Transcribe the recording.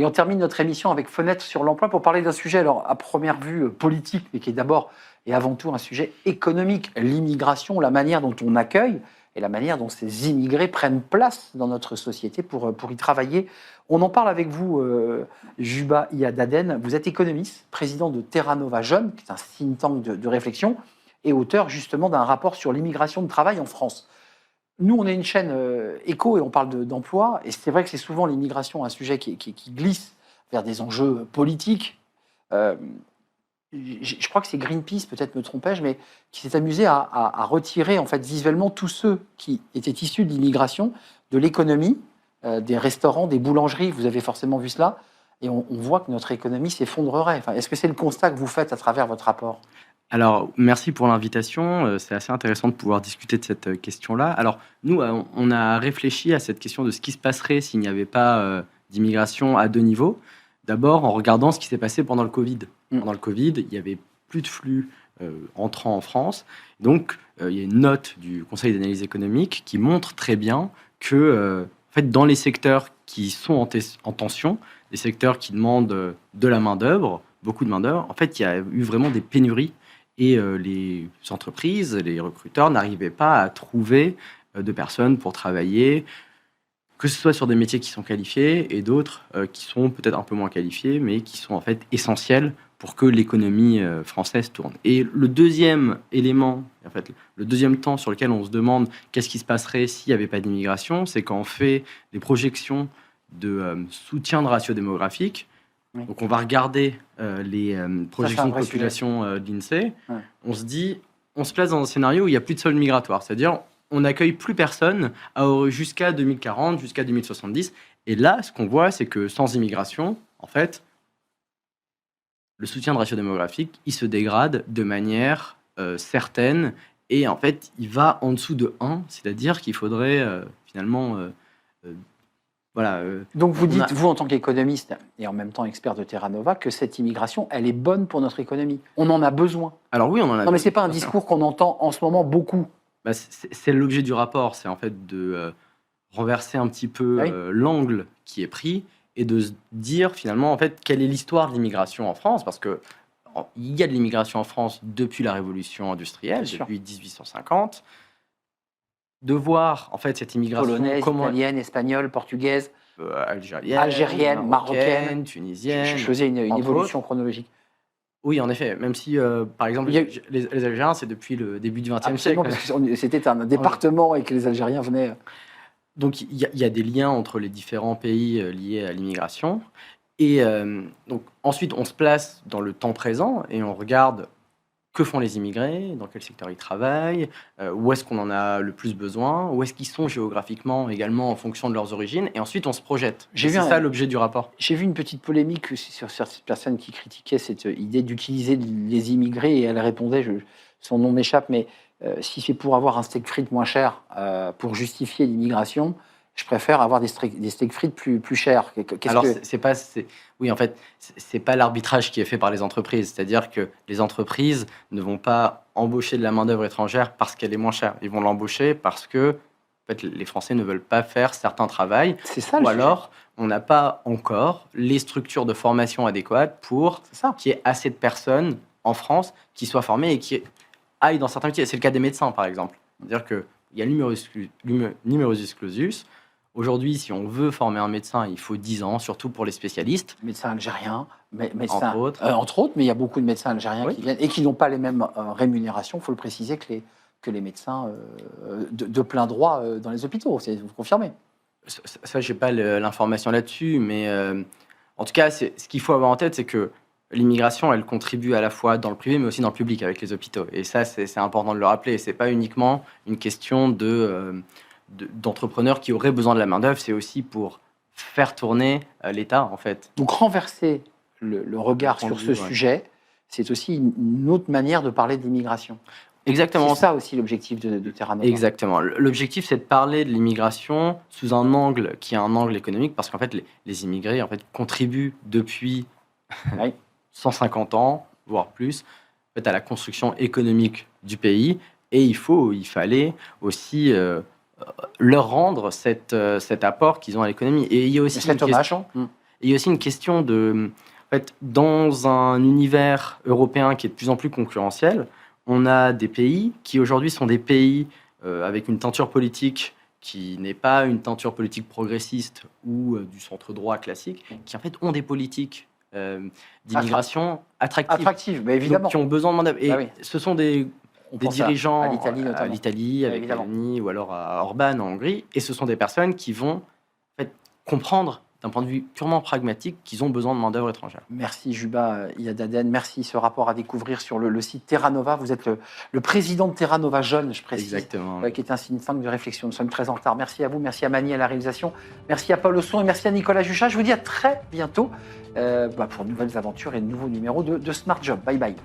Et on termine notre émission avec Fenêtre sur l'emploi pour parler d'un sujet, alors à première vue politique, mais qui est d'abord et avant tout un sujet économique. L'immigration, la manière dont on accueille et la manière dont ces immigrés prennent place dans notre société pour y travailler. On en parle avec vous, Juba Iadaden. Vous êtes économiste, président de Terra Nova Jeunes, qui est un think tank de réflexion, et auteur justement d'un rapport sur l'immigration de travail en France. Nous, on est une chaîne éco et on parle d'emploi. Et c'est vrai que c'est souvent l'immigration un sujet qui glisse vers des enjeux politiques. Je crois que c'est Greenpeace, peut-être me trompais-je, mais qui s'est amusé à retirer en fait visuellement tous ceux qui étaient issus de l'immigration de l'économie, des restaurants, des boulangeries. Vous avez forcément vu cela. Et on voit que notre économie s'effondrerait. Enfin, est-ce que c'est le constat que vous faites à travers votre rapport ? Alors, merci pour l'invitation. C'est assez intéressant de pouvoir discuter de cette question-là. Alors, nous, on a réfléchi à cette question de ce qui se passerait s'il n'y avait pas d'immigration à deux niveaux. D'abord, en regardant ce qui s'est passé pendant le Covid. Pendant le Covid, il n'y avait plus de flux entrant en France. Donc, il y a une note du Conseil d'analyse économique qui montre très bien que, en fait, dans les secteurs qui sont en tension, les secteurs qui demandent de la main-d'œuvre, beaucoup de main-d'œuvre, en fait, il y a eu vraiment des pénuries. Et les entreprises, les recruteurs n'arrivaient pas à trouver de personnes pour travailler, que ce soit sur des métiers qui sont qualifiés et d'autres qui sont peut-être un peu moins qualifiés, mais qui sont en fait essentiels pour que l'économie française tourne. Et le deuxième élément, en fait, le deuxième temps sur lequel on se demande qu'est-ce qui se passerait s'il n'y avait pas d'immigration, c'est quand on fait des projections de soutien de ratio démographique. Oui. Donc, on va regarder les projections de population de l'INSEE. Ouais. On se place dans un scénario où il n'y a plus de sol migratoire. C'est-à-dire, on n'accueille plus personne jusqu'à 2040, jusqu'à 2070. Et là, ce qu'on voit, c'est que sans immigration, en fait, le soutien de ratio démographique, il se dégrade de manière certaine. Et en fait, il va en dessous de 1. C'est-à-dire qu'il faudrait finalement... Donc vous dites, vous en tant qu'économiste et en même temps expert de Terra Nova, que cette immigration, elle est bonne pour notre économie. On en a besoin. Alors oui, on en a besoin. Non, mais ce n'est pas un discours qu'on entend en ce moment beaucoup. C'est l'objet du rapport, c'est en fait de renverser un petit peu l'angle qui est pris et de se dire finalement en fait quelle est l'histoire de l'immigration en France, parce que il y a de l'immigration en France depuis la révolution industrielle, depuis 1850. De voir en fait cette immigration polonaise, italienne, espagnole, portugaise, algérienne, marocaine, tunisienne. Je faisais une évolution chronologique. Oui, en effet, même si, par exemple, les Algériens, c'est depuis le début du XXe siècle. Parce que c'était un département et que les Algériens venaient... Donc, il y a des liens entre les différents pays liés à l'immigration. Et donc, ensuite, on se place dans le temps présent et on regarde que font les immigrés, dans quel secteur ils travaillent, où est-ce qu'on en a le plus besoin, où est-ce qu'ils sont géographiquement également en fonction de leurs origines, et ensuite on se projette. C'est ça l'objet du rapport. J'ai vu une petite polémique sur certaines personnes qui critiquaient cette idée d'utiliser les immigrés, et elle répondait, son nom m'échappe, mais si c'est pour avoir un steak frites moins cher, pour justifier l'immigration, je préfère avoir des steak frites plus chers. Alors, oui, en fait, c'est pas l'arbitrage qui est fait par les entreprises. C'est-à-dire que les entreprises ne vont pas embaucher de la main-d'œuvre étrangère parce qu'elle est moins chère. Ils vont l'embaucher parce que en fait, les Français ne veulent pas faire certains travaux. C'est ça, ou alors, on n'a pas encore les structures de formation adéquates pour qu'il y ait assez de personnes en France qui soient formées et qui aillent dans certains métiers. C'est le cas des médecins, par exemple. C'est-à-dire qu'il y a le numerus clausus. Aujourd'hui, si on veut former un médecin, il faut 10 ans, surtout pour les spécialistes. Médecins algériens, entre autres, mais il y a beaucoup de médecins algériens qui viennent et qui n'ont pas les mêmes rémunérations. Il faut le préciser que les médecins de plein droit dans les hôpitaux. Vous confirmez ? Ça, je n'ai pas l'information là-dessus, mais en tout cas, ce qu'il faut avoir en tête, c'est que l'immigration, elle contribue à la fois dans le privé, mais aussi dans le public avec les hôpitaux. Et ça, c'est important de le rappeler. Ce n'est pas uniquement une question d'entrepreneurs qui auraient besoin de la main-d'œuvre, c'est aussi pour faire tourner l'État, en fait. Donc, renverser le regard sur ce sujet, c'est aussi une autre manière de parler de l'immigration. Exactement. C'est ça aussi l'objectif de Terra Nova. Exactement. L'objectif, c'est de parler de l'immigration sous un angle qui est un angle économique, parce qu'en fait, les immigrés en fait, contribuent depuis 150 ans, voire plus, en fait, à la construction économique du pays. Et il fallait aussi leur rendre cet apport qu'ils ont à l'économie. Et il y a aussi une question. Et il y a aussi une question de... En fait, dans un univers européen qui est de plus en plus concurrentiel, on a des pays qui aujourd'hui sont des pays avec une teinture politique qui n'est pas une teinture politique progressiste ou du centre-droit classique, qui en fait ont des politiques d'immigration attractives. Attractive, mais évidemment. Donc, qui ont besoin de main-d'œuvre. Et Bah oui. ce sont des pense dirigeants à l'Italie à notamment. l'Italie, avec Évidemment. Meloni, ou alors à Orban en Hongrie. Et ce sont des personnes qui vont en fait, comprendre, d'un point de vue purement pragmatique, qu'ils ont besoin de main-d'œuvre étrangère. Merci Juba Yadaden, merci. Ce rapport à découvrir sur le site Terra Nova. Vous êtes le président de Terra Nova Jeune, je précise. Exactement. Qui est un think tank de réflexion. Nous sommes très en retard. Merci à vous, merci à Mani à la réalisation, merci à Paul au son et merci à Nicolas Juchat. Je vous dis à très bientôt pour de nouvelles aventures et de nouveaux numéros de Smart Job. Bye bye.